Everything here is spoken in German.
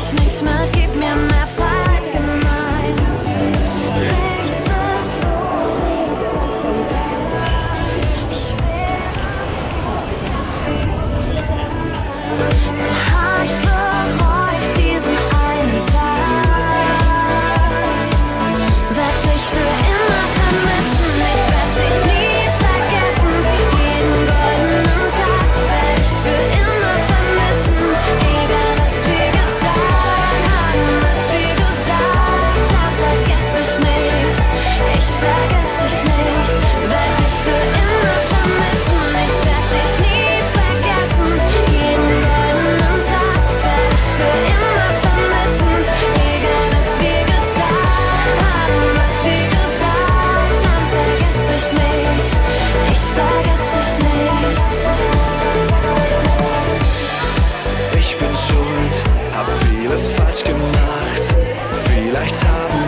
ich nicht mit, gib mir mehr Vergangenheit. Nichts ist so, ich will so hart bereue ich diesen einen Tag. Werd dich für immer vermissen, ich werd dich nie vergessen. Jeden goldenen Tag werd ich für immer vermissen. Egal was wir getan haben, was wir gesagt haben, vergess ich nicht, ich vergess dich nicht. Werd dich für immer vermissen, ich werd dich nie vergessen. Jeden goldenen Tag werd ich für immer vermissen. Egal was wir getan haben, was wir gesagt haben, vergess ich nicht, ich vergess dich nicht. Ich bin schuld, hab vieles falsch gemacht. Vielleicht haben